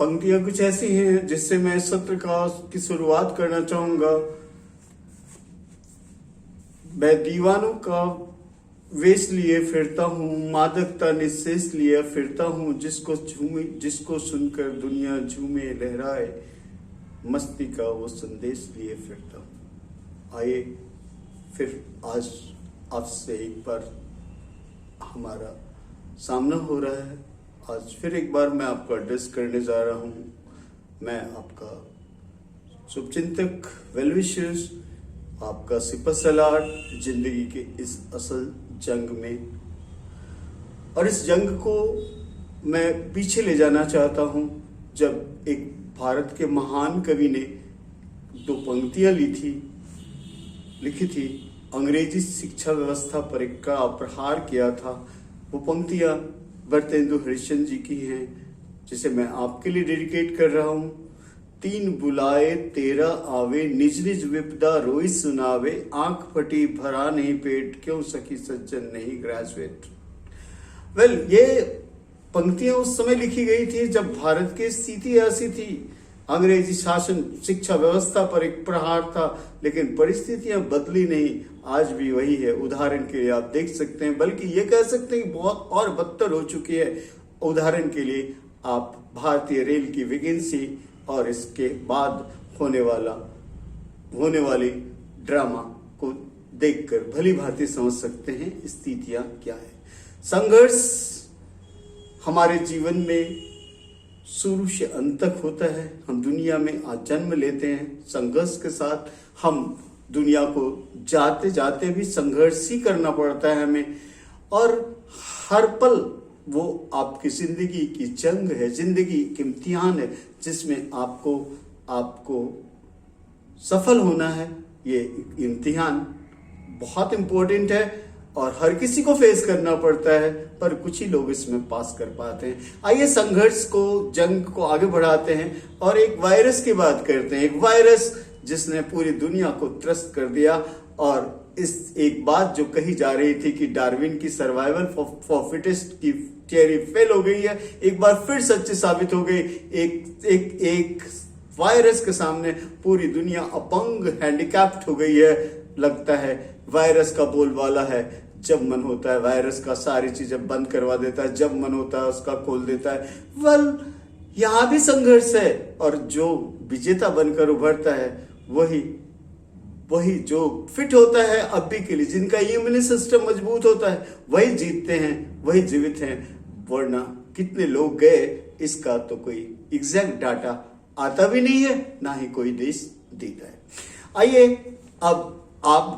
पंक्तियां कुछ ऐसी हैं जिससे मैं सत्र की शुरुआत करना चाहूंगा। मैं दीवानों का वेश लिए फिरता हूँ, मादकता निःशेष लिए फिरता हूँ, जिसको सुनकर दुनिया झूमे लहराए, मस्ती का वो संदेश लिए फिरता हूँ। आइए फिर आज आपसे एक बार हमारा सामना हो रहा है। आज फिर एक बार मैं आपको एड्रेस करने जा रहा हूँ। मैं आपका शुभचिंतक, वेलविशर्स, आपका सिपह सलार जिंदगी के इस असल जंग में। और इस जंग को मैं पीछे ले जाना चाहता हूँ, जब एक भारत के महान कवि ने दो पंक्तियां लिखी थी, अंग्रेजी शिक्षा व्यवस्था पर एक कड़ा प्रहार किया था। वो पंक्तियां वर्तेंदु हरिश्चंद्र जी की हैं, जिसे मैं आपके लिए डेडिकेट कर रहा हूँ। 3 बुलाए 13 आवे, निज निज विपदा रोई सुनावे, आंख फटी भरा नहीं पेट, क्यों सखी सज्जन नहीं ग्रेजुएट। ये पंक्तियां उस समय लिखी गई थी जब भारत की स्थिति ऐसी थी, अंग्रेजी शासन शिक्षा व्यवस्था पर एक प्रहार था, लेकिन परिस्थितियां बदली नहीं, आज भी वही है। उदाहरण के लिए आप देख सकते हैं, बल्कि ये कह सकते हैं कि बहुत और बदतर हो चुकी है। उदाहरण के लिए आप भारतीय रेल की वैकेंसी और इसके बाद होने वाली ड्रामा को देखकर भली भांति समझ सकते हैं स्थितियां क्या है। संघर्ष हमारे जीवन में शुरू से अंत तक होता है। हम दुनिया में आज जन्म लेते हैं, संघर्ष के साथ हम दुनिया को जाते जाते भी संघर्ष ही करना पड़ता है हमें। और हर पल वो आपकी जिंदगी की जंग है, जिंदगी की इम्तिहान है, जिसमें आपको सफल होना है। ये इम्तिहान बहुत इंपॉर्टेंट है और हर किसी को फेस करना पड़ता है, पर कुछ ही लोग इसमें पास कर पाते हैं। आइए संघर्ष को, जंग को आगे बढ़ाते हैं और एक वायरस की बात करते हैं। एक वायरस जिसने पूरी दुनिया को त्रस्त कर दिया। और इस एक बात जो कही जा रही थी कि डार्विन की सर्वाइवल फॉर फिटेस्ट की थियरी फेल हो गई है, एक बार फिर सच्ची साबित हो गई। एक वायरस के सामने पूरी दुनिया अपंग, हैंडीकैप्ड हो गई है। लगता है वायरस का बोलबाला है, जब मन होता है वायरस का सारी चीजें बंद करवा देता है, जब मन होता है उसका खोल देता है। यहां भी संघर्ष है, और जो विजेता बनकर उभरता है वही जो फिट होता है अब भी के लिए, जिनका इम्यून सिस्टम मजबूत होता है, वही जीतते हैं, वही जीवित हैं। वरना कितने लोग गए, इसका तो कोई एग्जैक्ट डाटा आता भी नहीं है, ना ही कोई देश देता है। आइए अब आप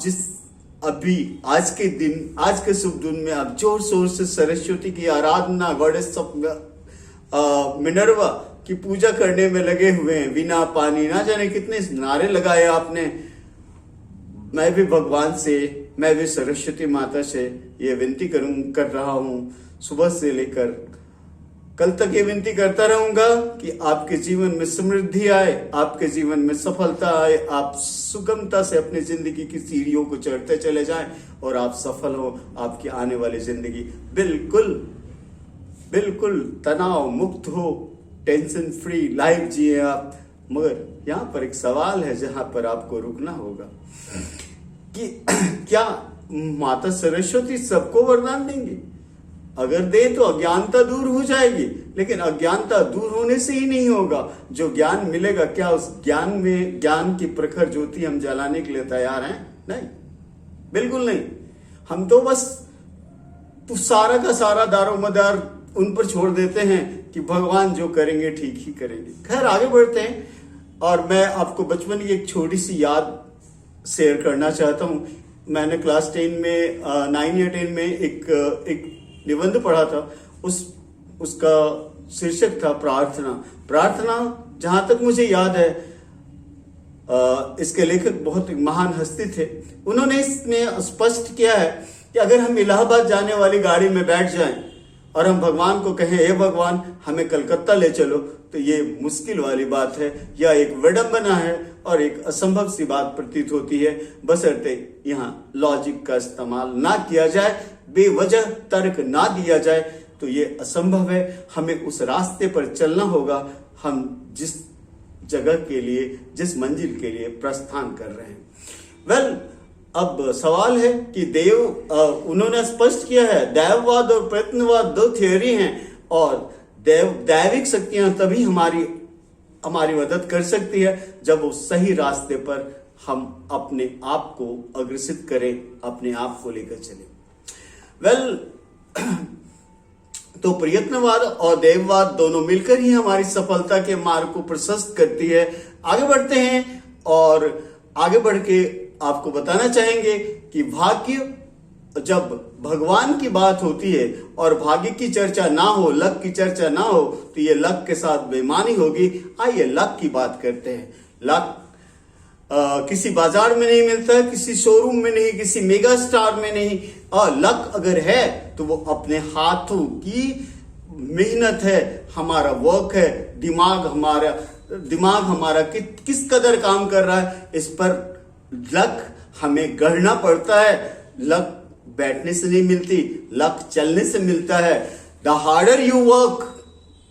अभी आज के शुभ दिन में आप जोर शोर से सरस्वती की आराधना, गॉडेस ऑफ मिनर्वा की पूजा करने में लगे हुए हैं। बिना पानी, ना जाने कितने नारे लगाए आपने। मैं भी भगवान से, मैं भी सरस्वती माता से ये विनती कर रहा हूं, सुबह से लेकर कल तक ये विनती करता रहूंगा कि आपके जीवन में समृद्धि आए, आपके जीवन में सफलता आए, आप सुगमता से अपनी जिंदगी की सीढ़ियों को चढ़ते चले जाएं और आप सफल हो। आपकी आने वाली जिंदगी बिल्कुल तनाव मुक्त हो, टेंशन फ्री लाइफ जिए आप। मगर यहाँ पर एक सवाल है जहां पर आपको रुकना होगा कि क्या माता सरस्वती सबको वरदान देंगी? अगर दे तो अज्ञानता दूर हो जाएगी, लेकिन अज्ञानता दूर होने से ही नहीं होगा। जो ज्ञान मिलेगा, क्या उस ज्ञान की प्रखर ज्योति हम जलाने के लिए तैयार हैं? नहीं, बिल्कुल नहीं। हम तो बस सारा का सारा दारोमदार उन पर छोड़ देते हैं कि भगवान जो करेंगे ठीक ही करेंगे। खैर, आगे बढ़ते हैं और मैं आपको बचपन की एक छोटी सी याद शेयर करना चाहता हूं। मैंने क्लास 10 में 9 या 10 में एक निबंध पढ़ा था। उसका शीर्षक था प्रार्थना। जहां तक मुझे याद है, इसके लेखक बहुत महान हस्ती थे। उन्होंने इसमें स्पष्ट किया है कि अगर हम इलाहाबाद जाने वाली गाड़ी में बैठ जाएं और हम भगवान को कहें, हे भगवान हमें कलकत्ता ले चलो, तो ये मुश्किल वाली बात है, या एक विडंबना है और एक असंभव सी बात प्रतीत होती है, बशर्ते यहाँ लॉजिक का इस्तेमाल ना किया जाए, बेवजह तर्क ना दिया जाए। तो तो ये असंभव है। हमें उस रास्ते पर चलना होगा, हम जिस जगह के लिए, जिस मंजिल के लिए प्रस्थान कर रहे हैं। अब सवाल है कि उन्होंने स्पष्ट किया है, दैववाद और प्रयत्नवाद दो थियोरी हैं, और दैविक शक्तियां तभी हमारी मदद कर सकती है जब वो सही रास्ते पर हम अपने आप को अग्रसित करें, अपने आप को लेकर चलें। तो प्रयत्नवाद और देववाद दोनों मिलकर ही हमारी सफलता के मार्ग को प्रशस्त करती है। आगे बढ़ते हैं और आगे बढ़ के आपको बताना चाहेंगे कि भाग्य, जब भगवान की बात होती है और भाग्य की चर्चा ना हो, लक की चर्चा ना हो, तो ये लक के साथ बेईमानी होगी। आइए लक की बात करते हैं। लक किसी बाजार में नहीं मिलता, किसी शोरूम में नहीं, किसी मेगा स्टार में नहीं। और लक अगर है तो वो अपने हाथों की मेहनत है, हमारा वर्क है, दिमाग हमारा किस कदर काम कर रहा है, इस पर लक हमें गढ़ना पड़ता है। लक बैठने से नहीं मिलती, लक चलने से मिलता है। द हार्डर यू वर्क,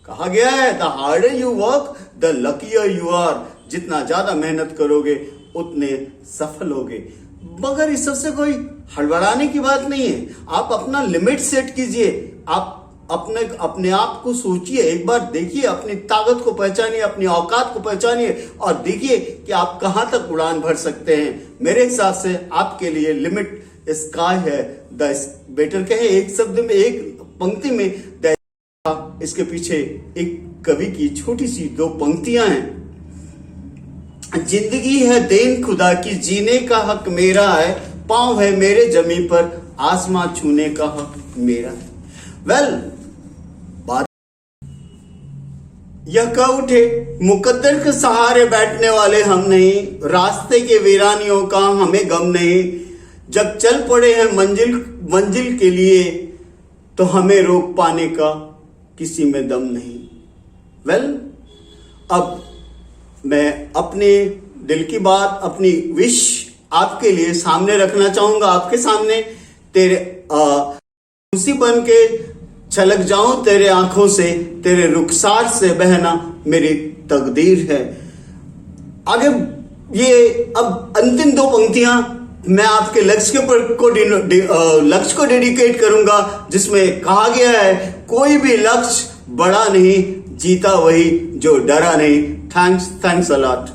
कहा गया है, the harder you work the luckier you are. जितना ज्यादा मेहनत करोगे उतने सफल होगे। मगर इस सबसे कोई हड़बड़ाने की बात नहीं है। आप अपना लिमिट सेट कीजिए, आप अपने आप को सोचिए, एक बार देखिए, अपनी ताकत को पहचानिए, अपनी औकात को पहचानिए और देखिए कि आप कहां तक उड़ान भर सकते हैं। मेरे हिसाब से आपके लिए लिमिट स्काई है, बेटर कहे एक शब्द में, एक पंक्ति में, इसके पीछे एक कवि की छोटी सी दो पंक्तियां हैं। जिंदगी है देन खुदा की, जीने का हक मेरा है, पांव है मेरे जमीन पर, आसमां छूने का हक मेरा है। बात यह कह उठे, मुकद्दर के सहारे बैठने वाले हम नहीं, रास्ते के वीरानियों का हमें गम नहीं। जब चल पड़े हैं मंजिल के लिए, तो हमें रोक पाने का किसी में दम नहीं। अब मैं अपने दिल की बात, अपनी विश आपके लिए सामने रखना चाहूंगा, आपके सामने। तेरे खुशी बन के छलक जाऊं तेरे आंखों से, तेरे रुखसार से बहना मेरी तकदीर है। आगे ये अब अंतिम दो पंक्तियां मैं आपके लक्ष्य को डेडिकेट करूंगा, जिसमें कहा गया है, कोई भी लक्ष्य बड़ा नहीं, जीता वही जो डरा नहीं। Thanks a lot.